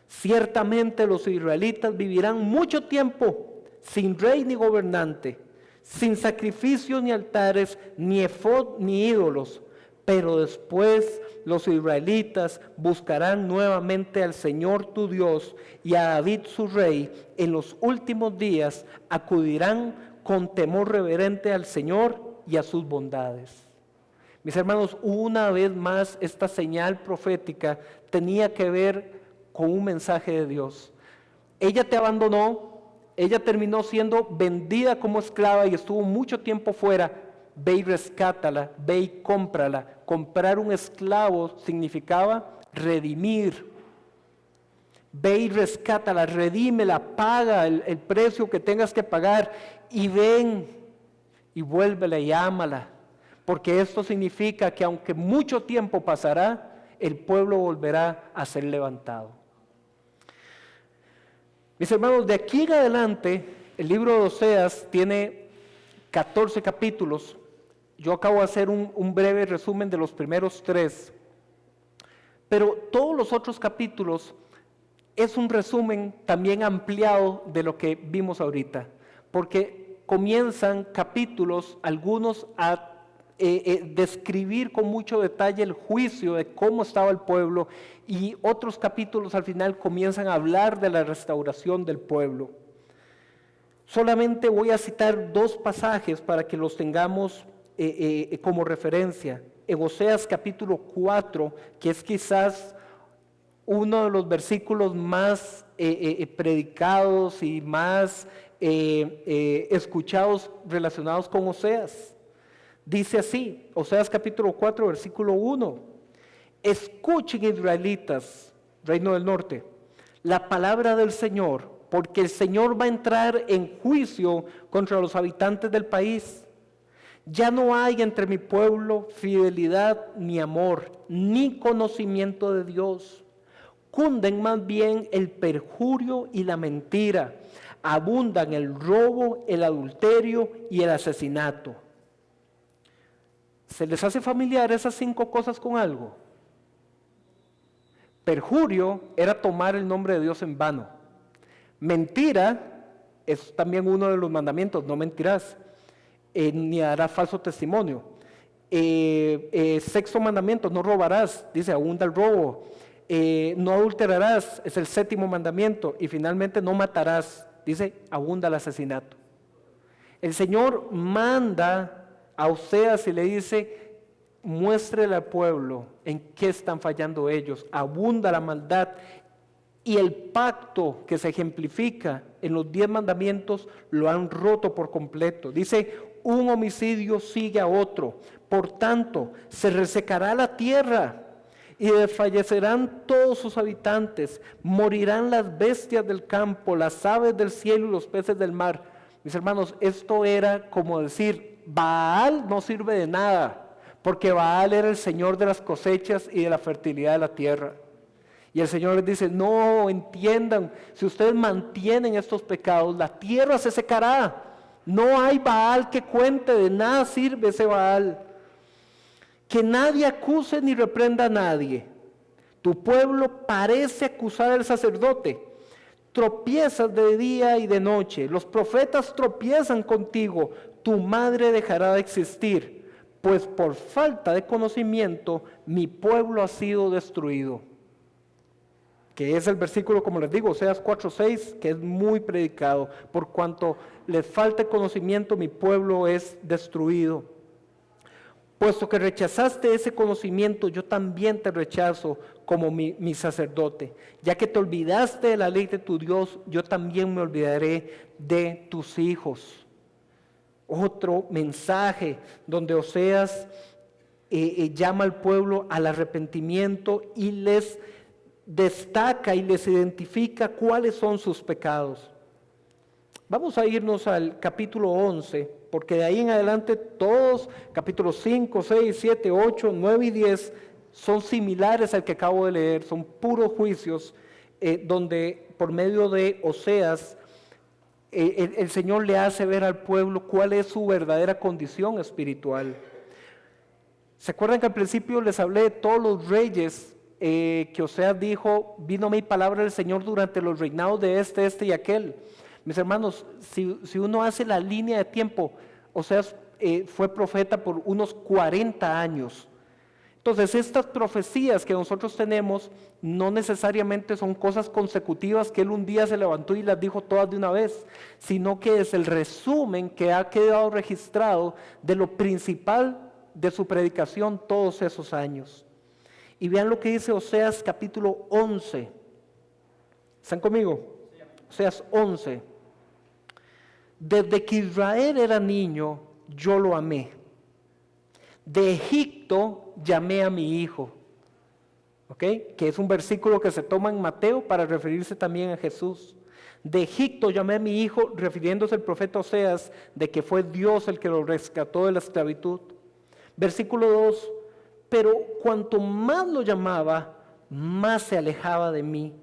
Ciertamente los israelitas vivirán mucho tiempo sin rey ni gobernante, sin sacrificios ni altares, ni efod ni ídolos. Pero después los israelitas buscarán nuevamente al Señor tu Dios y a David su rey. En los últimos días acudirán con temor reverente al Señor y a sus bondades. Mis hermanos, una vez más esta señal profética tenía que ver con un mensaje de Dios. Ella te abandonó, ella terminó siendo vendida como esclava y estuvo mucho tiempo fuera. Ve y rescátala, ve y cómprala. Comprar un esclavo significaba redimir. Ve y rescátala, redímela, paga el precio que tengas que pagar y ven y vuélvela y ámala. Porque esto significa que aunque mucho tiempo pasará, el pueblo volverá a ser levantado. Mis hermanos, de aquí en adelante, el libro de Oseas tiene 14 capítulos. Yo acabo de hacer un breve resumen de los primeros 3, pero todos los otros capítulos es un resumen también ampliado de lo que vimos ahorita, porque comienzan capítulos, algunos a describir con mucho detalle el juicio de cómo estaba el pueblo, y otros capítulos al final comienzan a hablar de la restauración del pueblo. Solamente voy a citar 2 pasajes para que los tengamos como referencia. En Oseas capítulo 4, que es quizás uno de los versículos más predicados y más escuchados relacionados con Oseas. Dice así, Oseas capítulo 4, versículo 1. Escuchen, israelitas, reino del norte, la palabra del Señor, porque el Señor va a entrar en juicio contra los habitantes del país. Ya no hay entre mi pueblo fidelidad ni amor, ni conocimiento de Dios. Cunden más bien el perjurio y la mentira. Abundan el robo, el adulterio y el asesinato. ¿Se les hace familiar esas 5 cosas con algo? Perjurio era tomar el nombre de Dios en vano. Mentira es también uno de los mandamientos, no mentirás, ni harás falso testimonio. Sexto mandamiento, no robarás, dice, abunda el robo. No adulterarás, es el 7º mandamiento. Y finalmente no matarás, dice, abunda el asesinato. El Señor manda a Oseas y le dice, muéstrele al pueblo en qué están fallando ellos, abunda la maldad. Y el pacto que se ejemplifica en los 10 mandamientos lo han roto por completo. Dice, un homicidio sigue a otro, por tanto, se resecará la tierra y desfallecerán todos sus habitantes, morirán las bestias del campo, las aves del cielo y los peces del mar. Mis hermanos, esto era como decir, Baal no sirve de nada, porque Baal era el señor de las cosechas y de la fertilidad de la tierra. Y el Señor les dice, no, entiendan, si ustedes mantienen estos pecados, la tierra se secará. No hay Baal que cuente, de nada sirve ese Baal. Que nadie acuse ni reprenda a nadie. Tu pueblo parece acusar al sacerdote. Tropiezas de día y de noche. Los profetas tropiezan contigo. Tu madre dejará de existir, pues por falta de conocimiento mi pueblo ha sido destruido. Que es el versículo, como les digo, Oseas 4:6, que es muy predicado. Por cuanto les falta conocimiento, mi pueblo es destruido. Puesto que rechazaste ese conocimiento, yo también te rechazo como mi sacerdote. Ya que te olvidaste de la ley de tu Dios, yo también me olvidaré de tus hijos. Otro mensaje donde Oseas llama al pueblo al arrepentimiento y les destaca y les identifica cuáles son sus pecados. Vamos a irnos al capítulo 11, porque de ahí en adelante todos, capítulos 5, 6, 7, 8, 9 y 10, son similares al que acabo de leer, son puros juicios, donde por medio de Oseas, el Señor le hace ver al pueblo cuál es su verdadera condición espiritual. ¿Se acuerdan que al principio les hablé de todos los reyes que Oseas dijo, vino mi palabra del Señor durante los reinados de este y aquel? Mis hermanos, si uno hace la línea de tiempo, Oseas fue profeta por unos 40 años. Entonces, estas profecías que nosotros tenemos no necesariamente son cosas consecutivas que él un día se levantó y las dijo todas de una vez, sino que es el resumen que ha quedado registrado de lo principal de su predicación todos esos años. Y vean lo que dice Oseas capítulo 11. ¿Están conmigo? Oseas 11. Desde que Israel era niño, yo lo amé. De Egipto llamé a mi hijo. ¿Ok? Que es un versículo que se toma en Mateo para referirse también a Jesús. De Egipto llamé a mi hijo, refiriéndose al profeta Oseas, de que fue Dios el que lo rescató de la esclavitud. Versículo 2. Pero cuanto más lo llamaba, más se alejaba de mí.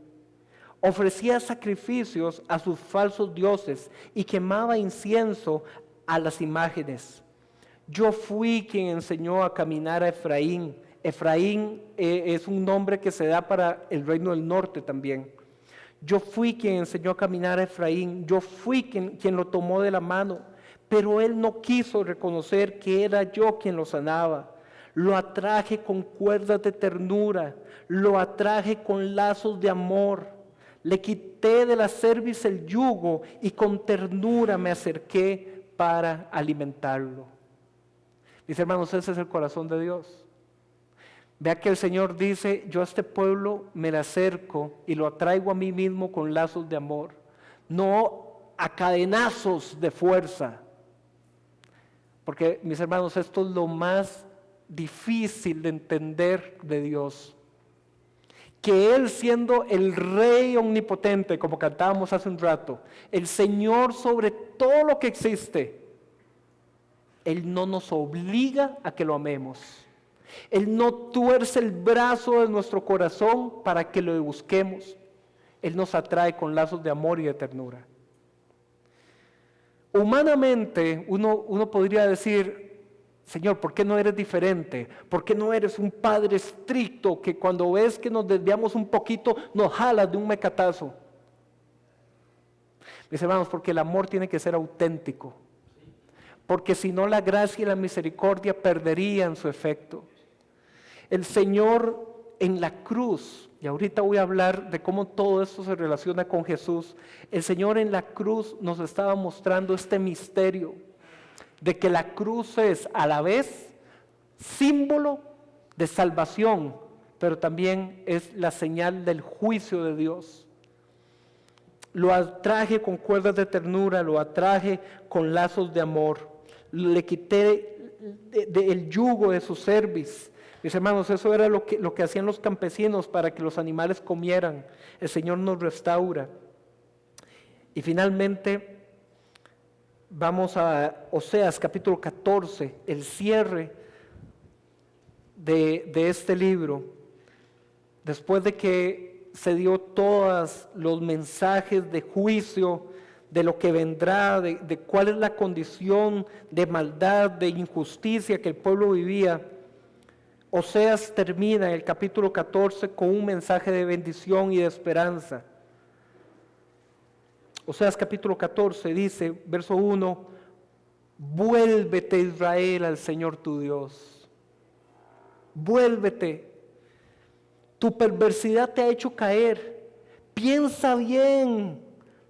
Ofrecía sacrificios a sus falsos dioses y quemaba incienso a las imágenes. Yo fui quien enseñó a caminar a Efraín. Efraín es un nombre que se da para el reino del norte también. Yo fui quien enseñó a caminar a Efraín. Yo fui quien lo tomó de la mano. Pero él no quiso reconocer que era yo quien lo sanaba. Lo atraje con cuerdas de ternura. Lo atraje con lazos de amor. Le quité de la cerviz el yugo y con ternura me acerqué para alimentarlo. Mis hermanos, ese es el corazón de Dios. Vea que el Señor dice, yo a este pueblo me le acerco y lo atraigo a mí mismo con lazos de amor, no a cadenazos de fuerza. Porque, mis hermanos, esto es lo más difícil de entender de Dios. Que Él, siendo el Rey omnipotente, como cantábamos hace un rato, el Señor sobre todo lo que existe, Él no nos obliga a que lo amemos. Él no tuerce el brazo de nuestro corazón para que lo busquemos. Él nos atrae con lazos de amor y de ternura. Humanamente, uno podría decir, Señor, ¿por qué no eres diferente? ¿Por qué no eres un padre estricto que cuando ves que nos desviamos un poquito nos jalas de un mecatazo? Mis hermanos, porque el amor tiene que ser auténtico. Porque si no, la gracia y la misericordia perderían su efecto. El Señor en la cruz, y ahorita voy a hablar de cómo todo esto se relaciona con Jesús, el Señor en la cruz nos estaba mostrando este misterio de que la cruz es a la vez símbolo de salvación, pero también es la señal del juicio de Dios. Lo atraje con cuerdas de ternura, lo atraje con lazos de amor, le quité el yugo de su cerviz. Mis hermanos, eso era lo que hacían los campesinos para que los animales comieran. El Señor nos restaura. Y finalmente vamos a Oseas capítulo 14, el cierre de este libro. Después de que se dio todos los mensajes de juicio, de lo que vendrá, de cuál es la condición de maldad, de injusticia que el pueblo vivía, Oseas termina en el capítulo 14 con un mensaje de bendición y de esperanza. Oseas capítulo 14 dice, verso 1, vuélvete Israel al Señor tu Dios. Vuélvete. Tu perversidad te ha hecho caer. Piensa bien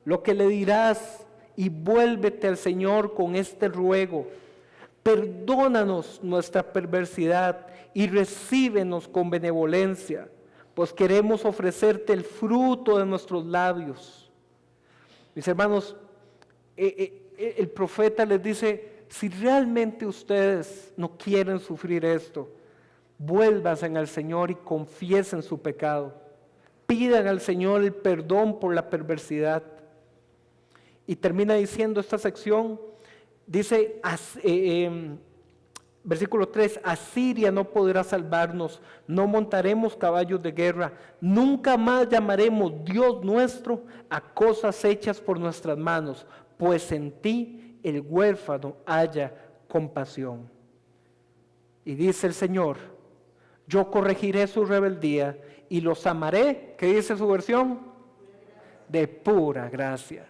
lo que le dirás y vuélvete al Señor con este ruego. Perdónanos nuestra perversidad y recíbenos con benevolencia, pues queremos ofrecerte el fruto de nuestros labios. Mis hermanos, el profeta les dice, si realmente ustedes no quieren sufrir esto, vuélvanse al Señor y confiesen su pecado. Pidan al Señor el perdón por la perversidad. Y termina diciendo esta sección, dice, versículo 3, Asiria no podrá salvarnos, no montaremos caballos de guerra, nunca más llamaremos Dios nuestro a cosas hechas por nuestras manos, pues en ti el huérfano haya compasión. Y dice el Señor, yo corregiré su rebeldía y los amaré, ¿qué dice su versión? De pura gracia.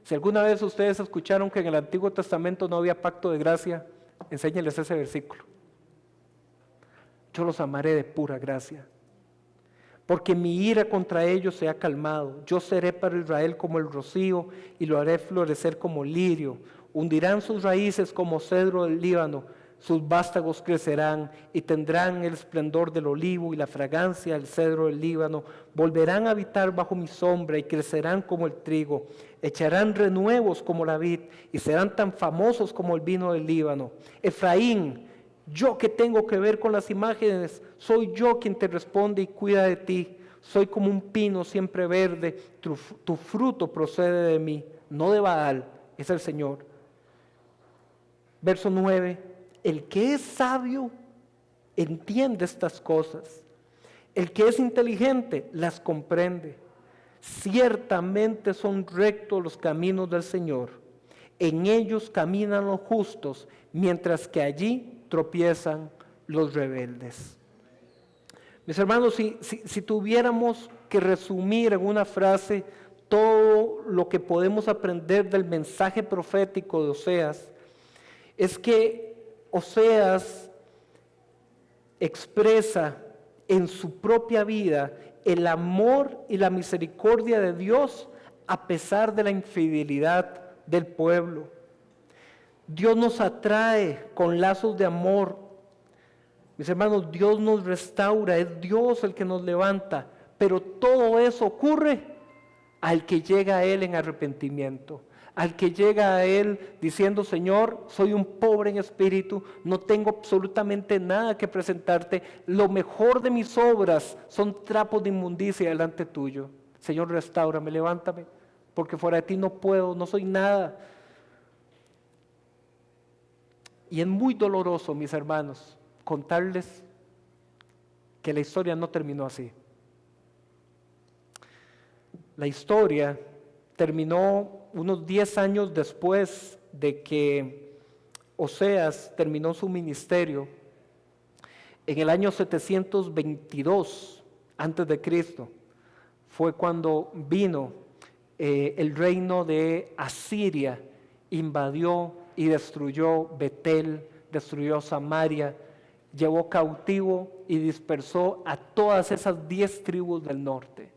Si alguna vez ustedes escucharon que en el Antiguo Testamento no había pacto de gracia, enséñenles ese versículo. Yo los amaré de pura gracia, porque mi ira contra ellos se ha calmado. Yo seré para Israel como el rocío y lo haré florecer como lirio. Hundirán sus raíces como cedro del Líbano. Sus vástagos crecerán y tendrán el esplendor del olivo y la fragancia del cedro del Líbano. Volverán a habitar bajo mi sombra y crecerán como el trigo. Echarán renuevos como la vid y serán tan famosos como el vino del Líbano. Efraín, yo que tengo que ver con las imágenes, soy yo quien te responde y cuida de ti. Soy como un pino siempre verde, tu fruto procede de mí, no de Baal, es el Señor. Verso 9. El que es sabio entiende estas cosas. El que es inteligente las comprende. Ciertamente son rectos los caminos del Señor. En ellos caminan los justos, mientras que allí tropiezan los rebeldes. Mis hermanos, si tuviéramos que resumir en una frase todo lo que podemos aprender del mensaje profético de Oseas, es que Oseas expresa en su propia vida el amor y la misericordia de Dios a pesar de la infidelidad del pueblo. Dios nos atrae con lazos de amor. Mis hermanos, Dios nos restaura, es Dios el que nos levanta, pero todo eso ocurre al que llega a Él en arrepentimiento, al que llega a Él diciendo: Señor, soy un pobre en espíritu, no tengo absolutamente nada que presentarte, lo mejor de mis obras son trapos de inmundicia delante tuyo. Señor, restáurame, levántame, porque fuera de ti no puedo, no soy nada. Y es muy doloroso, mis hermanos, contarles que la historia no terminó así. La historia terminó unos 10 años después de que Oseas terminó su ministerio. En el año 722 antes de Cristo fue cuando vino el reino de Asiria, invadió y destruyó Betel, destruyó Samaria, llevó cautivo y dispersó a todas esas 10 tribus del norte.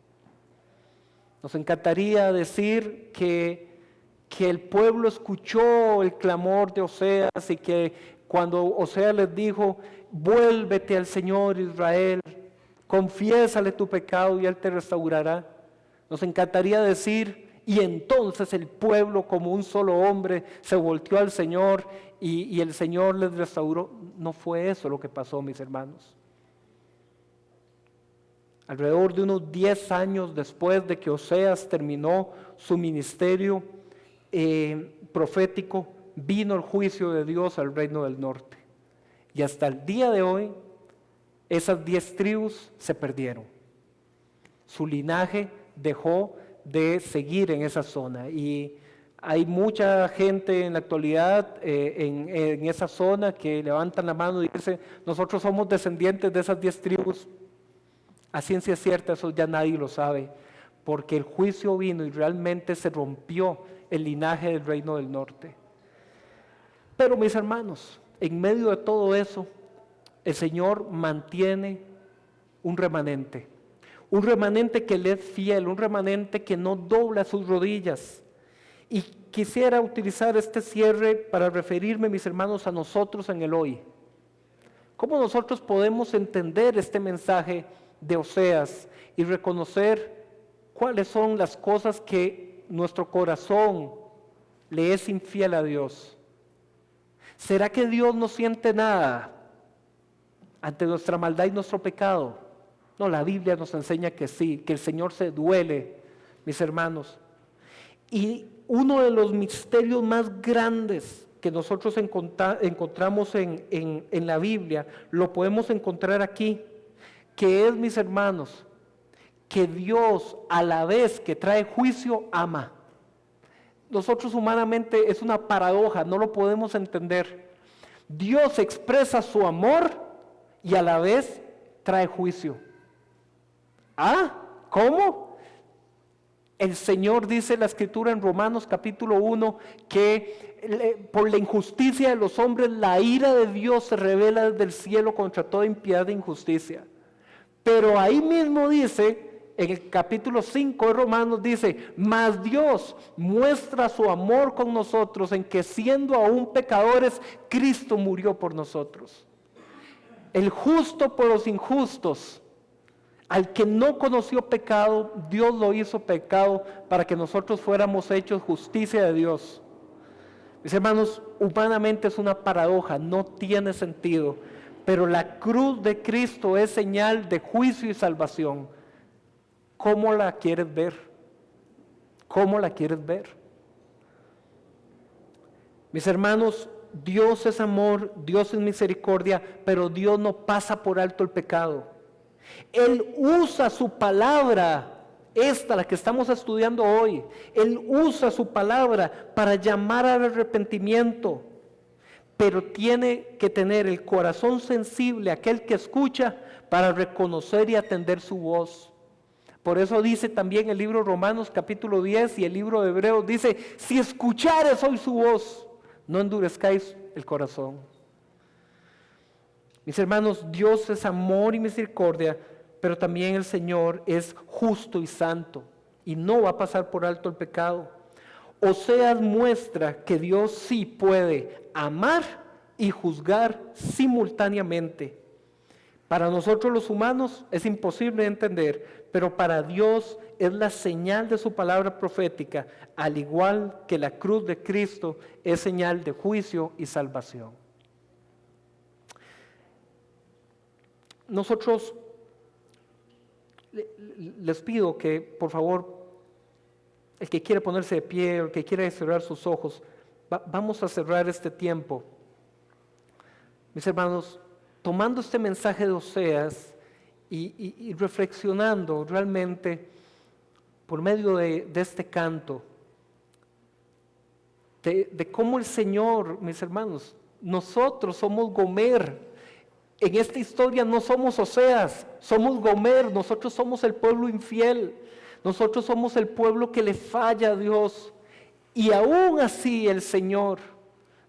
Nos encantaría decir que el pueblo escuchó el clamor de Oseas y que cuando Oseas les dijo: vuélvete al Señor Israel, confiésale tu pecado y Él te restaurará. Nos encantaría decir: y entonces el pueblo como un solo hombre se volteó al Señor y el Señor les restauró. No fue eso lo que pasó, mis hermanos. Alrededor de unos 10 años después de que Oseas terminó su ministerio profético, vino el juicio de Dios al reino del norte. Y hasta el día de hoy, esas 10 tribus se perdieron. Su linaje dejó de seguir en esa zona. Y hay mucha gente en la actualidad en esa zona que levantan la mano y dicen: nosotros somos descendientes de esas 10 tribus. A ciencia cierta eso ya nadie lo sabe, porque el juicio vino y realmente se rompió el linaje del reino del norte. Pero mis hermanos, en medio de todo eso, el Señor mantiene un remanente que le es fiel, un remanente que no dobla sus rodillas. Y quisiera utilizar este cierre para referirme, mis hermanos, a nosotros en el hoy. ¿Cómo nosotros podemos entender este mensaje de Oseas y reconocer cuáles son las cosas que nuestro corazón le es infiel a Dios? ¿Será que Dios no siente nada ante nuestra maldad y nuestro pecado? No, la Biblia nos enseña que sí, que el Señor se duele, mis hermanos. Y uno de los misterios más grandes que nosotros encontramos en la Biblia, lo podemos encontrar aquí, que es, mis hermanos, que Dios, a la vez que trae juicio, ama. Nosotros humanamente es una paradoja, no lo podemos entender. Dios expresa su amor y a la vez trae juicio. ¿Cómo? El Señor dice en la Escritura en Romanos capítulo 1 que por la injusticia de los hombres la ira de Dios se revela desde el cielo contra toda impiedad e injusticia. Pero ahí mismo dice, en el capítulo 5 de Romanos dice: mas Dios muestra su amor con nosotros en que siendo aún pecadores, Cristo murió por nosotros. El justo por los injustos. Al que no conoció pecado, Dios lo hizo pecado para que nosotros fuéramos hechos justicia de Dios. Mis hermanos, humanamente es una paradoja, no tiene sentido, pero la cruz de Cristo es señal de juicio y salvación. ¿Cómo la quieres ver? ¿Cómo la quieres ver? Mis hermanos, Dios es amor, Dios es misericordia, pero Dios no pasa por alto el pecado. Él usa su palabra, la que estamos estudiando hoy, Él usa su palabra para llamar al arrepentimiento, pero tiene que tener el corazón sensible, aquel que escucha, para reconocer y atender su voz. Por eso dice también el libro de Romanos capítulo 10 y el libro de Hebreos, dice: si escuchares hoy su voz, no endurezcáis el corazón. Mis hermanos, Dios es amor y misericordia, pero también el Señor es justo y santo y no va a pasar por alto el pecado. Oseas muestra que Dios sí puede amar y juzgar simultáneamente. Para nosotros los humanos es imposible de entender, pero para Dios es la señal de su palabra profética, al igual que la cruz de Cristo es señal de juicio y salvación. Nosotros les pido que, por favor, el que quiere ponerse de pie, el que quiere cerrar sus ojos, vamos a cerrar este tiempo. Mis hermanos, tomando este mensaje de Oseas y reflexionando realmente por medio de este canto, de cómo el Señor, mis hermanos, nosotros somos Gomer. En esta historia no somos Oseas, somos Gomer, nosotros somos el pueblo infiel, nosotros somos el pueblo que le falla a Dios. Y aún así el Señor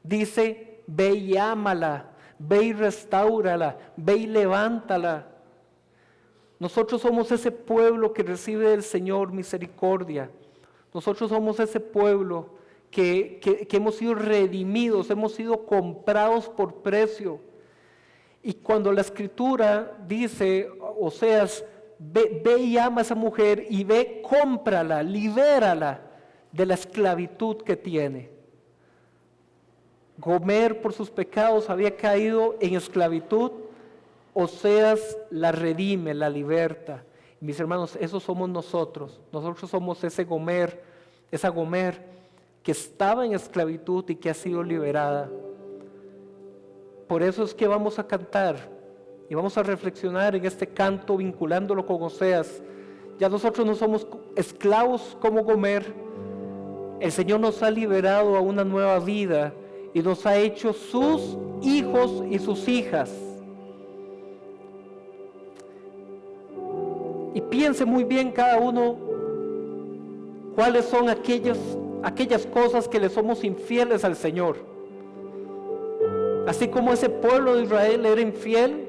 dice, ve y ámala, ve y restáurala, ve y levántala. Nosotros somos ese pueblo que recibe del Señor misericordia. Nosotros somos ese pueblo que hemos sido redimidos, hemos sido comprados por precio. Y cuando la Escritura dice, Oseas, ve y ama a esa mujer y ve, cómprala, libérala de la esclavitud que tiene. Gomer por sus pecados había caído en esclavitud, Oseas la redime, la liberta. Y mis hermanos, esos somos nosotros. Nosotros somos ese Gomer, esa Gomer que estaba en esclavitud y que ha sido liberada. Por eso es que vamos a cantar y vamos a reflexionar en este canto vinculándolo con Oseas. Ya nosotros no somos esclavos como Gomer. El Señor nos ha liberado a una nueva vida y nos ha hecho sus hijos y sus hijas. Y piense muy bien cada uno cuáles son aquellas cosas que le somos infieles al Señor. Así como ese pueblo de Israel era infiel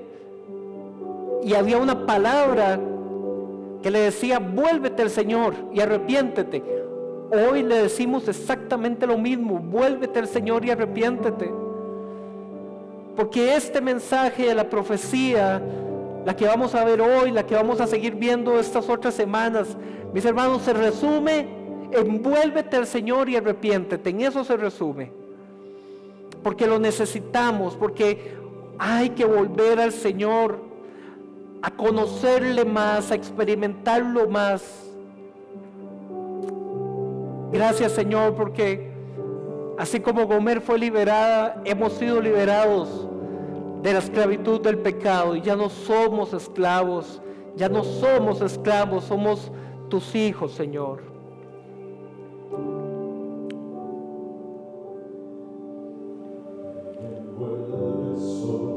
y había una palabra que le decía, vuélvete al Señor y arrepiéntete. Hoy le decimos exactamente lo mismo, vuélvete al Señor y arrepiéntete. Porque este mensaje de la profecía, la que vamos a ver hoy, la que vamos a seguir viendo estas otras semanas, mis hermanos, se resume en vuélvete al Señor y arrepiéntete. En eso se resume. Porque lo necesitamos, porque hay que volver al Señor, a conocerle más, a experimentarlo más. Gracias, Señor, porque así como Gomer fue liberada, hemos sido liberados de la esclavitud del pecado y ya no somos esclavos, somos tus hijos, Señor. So